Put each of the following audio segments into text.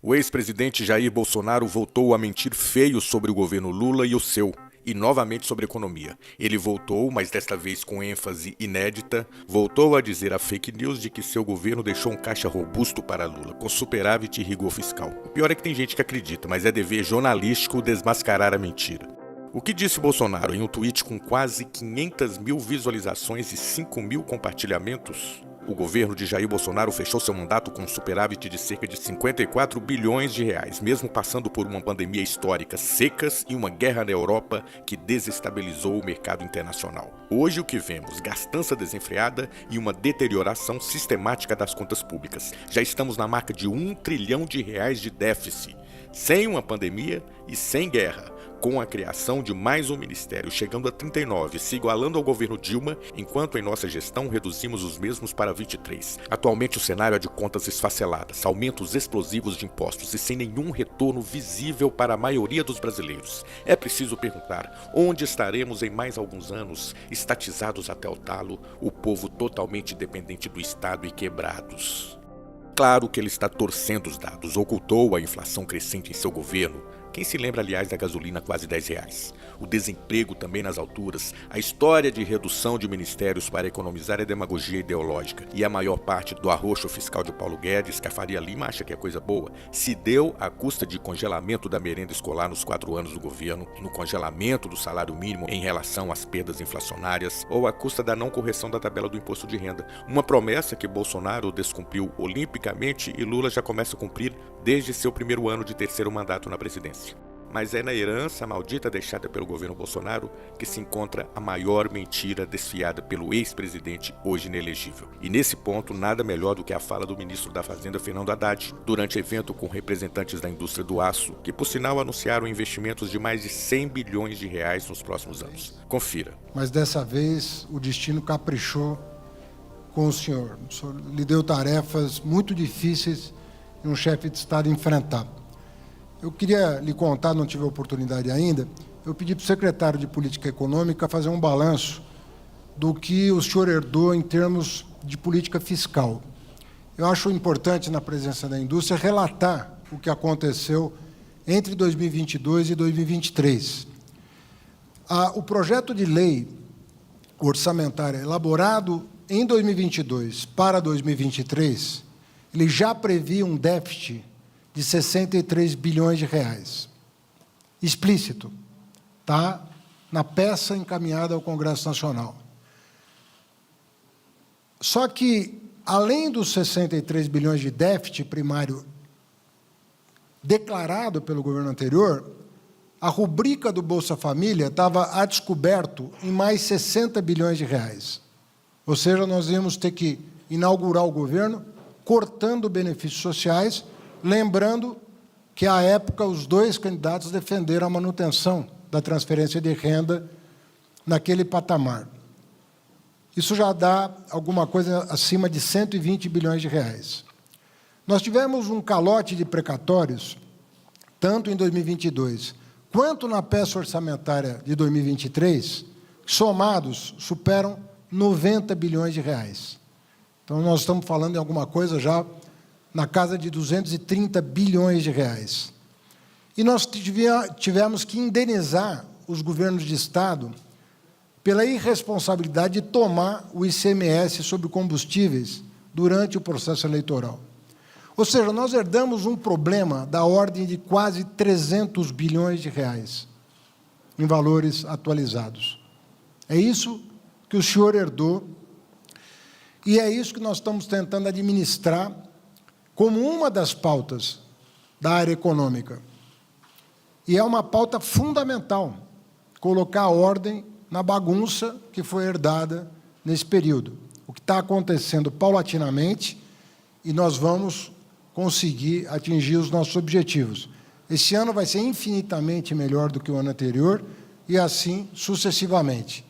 O ex-presidente Jair Bolsonaro voltou a mentir feio sobre o governo Lula e o seu, e novamente sobre a economia. Ele voltou, mas desta vez com ênfase inédita, voltou a dizer a fake news de que seu governo deixou um caixa robusto para Lula, com superávit e rigor fiscal. O pior é que tem gente que acredita, mas é dever jornalístico desmascarar a mentira. O que disse Bolsonaro em um tweet com quase 500 mil visualizações e 5 mil compartilhamentos? O governo de Jair Bolsonaro fechou seu mandato com um superávit de cerca de 54 bilhões de reais, mesmo passando por uma pandemia histórica, secas e uma guerra na Europa que desestabilizou o mercado internacional. Hoje o que vemos? Gastança desenfreada e uma deterioração sistemática das contas públicas. Já estamos na marca de 1 trilhão de reais de déficit, sem uma pandemia e sem guerra, com a criação de mais um ministério, chegando a 39, se igualando ao governo Dilma, enquanto em nossa gestão reduzimos os mesmos para 23. Atualmente o cenário é de contas esfaceladas, aumentos explosivos de impostos e sem nenhum retorno visível para a maioria dos brasileiros. É preciso perguntar, onde estaremos em mais alguns anos, estatizados até o talo, o povo totalmente dependente do Estado e quebrados? Claro que ele está torcendo os dados, ocultou a inflação crescente em seu governo. Quem se lembra, aliás, da gasolina a quase R$10? O desemprego também nas alturas, a história de redução de ministérios para economizar é demagogia ideológica. E a maior parte do arroxo fiscal de Paulo Guedes, que a Faria Lima acha que é coisa boa, se deu à custa de congelamento da merenda escolar nos 4 anos do governo, no congelamento do salário mínimo em relação às perdas inflacionárias, ou à custa da não correção da tabela do imposto de renda. Uma promessa que Bolsonaro descumpriu olimpicamente e Lula já começa a cumprir desde seu primeiro ano de terceiro mandato na presidência. Mas é na herança maldita deixada pelo governo Bolsonaro que se encontra a maior mentira desfiada pelo ex-presidente, hoje inelegível. E nesse ponto, nada melhor do que a fala do ministro da Fazenda, Fernando Haddad, durante evento com representantes da indústria do aço, que por sinal anunciaram investimentos de mais de 100 bilhões de reais nos próximos anos. Confira. Mas dessa vez o destino caprichou com o senhor. O senhor lhe deu tarefas muito difíceis e um chefe de Estado enfrentar. Eu queria lhe contar, não tive a oportunidade ainda, eu pedi para o secretário de Política Econômica fazer um balanço do que o senhor herdou em termos de política fiscal. Eu acho importante, na presença da indústria, relatar o que aconteceu entre 2022 e 2023. O projeto de lei orçamentária elaborado em 2022 para 2023, ele já previa um déficit de 63 bilhões de reais. Explícito. Está na peça encaminhada ao Congresso Nacional. Só que, além dos 63 bilhões de déficit primário declarado pelo governo anterior, a rubrica do Bolsa Família estava a descoberto em mais 60 bilhões de reais. Ou seja, nós íamos ter que inaugurar o governo cortando benefícios sociais, lembrando que, à época, os dois candidatos defenderam a manutenção da transferência de renda naquele patamar. Isso já dá alguma coisa acima de 120 bilhões de reais. Nós tivemos um calote de precatórios, tanto em 2022, quanto na peça orçamentária de 2023, somados, superam 90 bilhões de reais. Então, nós estamos falando em alguma coisa já na casa de 230 bilhões de reais. E nós tivemos que indenizar os governos de Estado pela irresponsabilidade de tomar o ICMS sobre combustíveis durante o processo eleitoral. Ou seja, nós herdamos um problema da ordem de quase 300 bilhões de reais em valores atualizados. É isso que o senhor herdou e é isso que nós estamos tentando administrar como uma das pautas da área econômica. E é uma pauta fundamental, colocar ordem na bagunça que foi herdada nesse período. O que está acontecendo paulatinamente, e nós vamos conseguir atingir os nossos objetivos. Esse ano vai ser infinitamente melhor do que o ano anterior, e assim sucessivamente.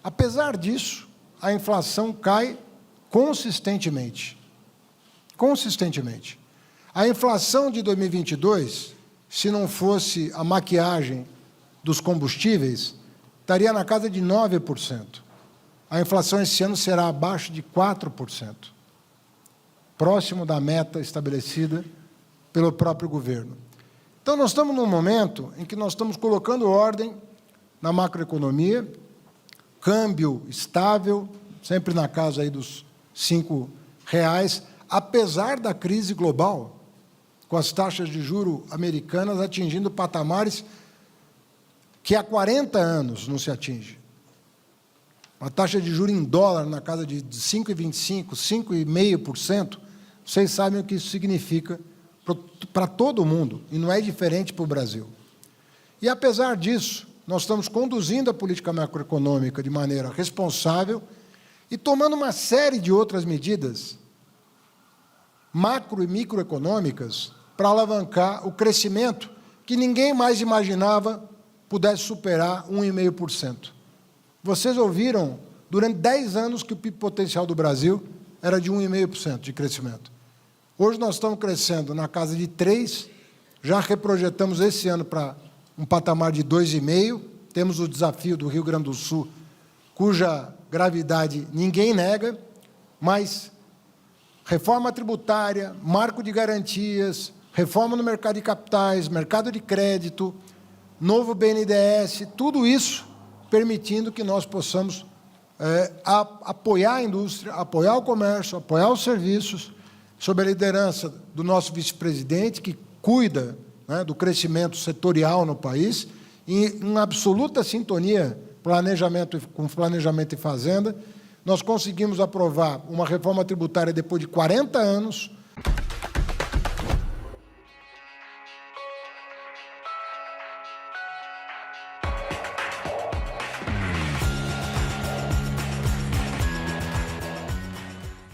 Apesar disso, a inflação cai consistentemente. Consistentemente. A inflação de 2022, se não fosse a maquiagem dos combustíveis, estaria na casa de 9%. A inflação esse ano será abaixo de 4%, próximo da meta estabelecida pelo próprio governo. Então, nós estamos num momento em que nós estamos colocando ordem na macroeconomia, câmbio estável, sempre na casa aí dos R$ 5, apesar da crise global, com as taxas de juros americanas atingindo patamares que há 40 anos não se atinge. Uma taxa de juros em dólar na casa de 5,25%, 5,5%, vocês sabem o que isso significa para todo mundo, e não é diferente para o Brasil. E, apesar disso, nós estamos conduzindo a política macroeconômica de maneira responsável e tomando uma série de outras medidas macro e microeconômicas para alavancar o crescimento que ninguém mais imaginava pudesse superar 1,5%. Vocês ouviram, durante 10 anos, que o PIB potencial do Brasil era de 1,5% de crescimento. Hoje nós estamos crescendo na casa de 3%, já reprojetamos esse ano para um patamar de 2,5%, temos o desafio do Rio Grande do Sul, cuja gravidade ninguém nega, mas reforma tributária, marco de garantias, reforma no mercado de capitais, mercado de crédito, novo BNDES, tudo isso permitindo que nós possamos apoiar a indústria, apoiar o comércio, apoiar os serviços, sob a liderança do nosso vice-presidente, que cuida, né, do crescimento setorial no país, em absoluta sintonia com planejamento e fazenda. Nós conseguimos aprovar uma reforma tributária depois de 40 anos,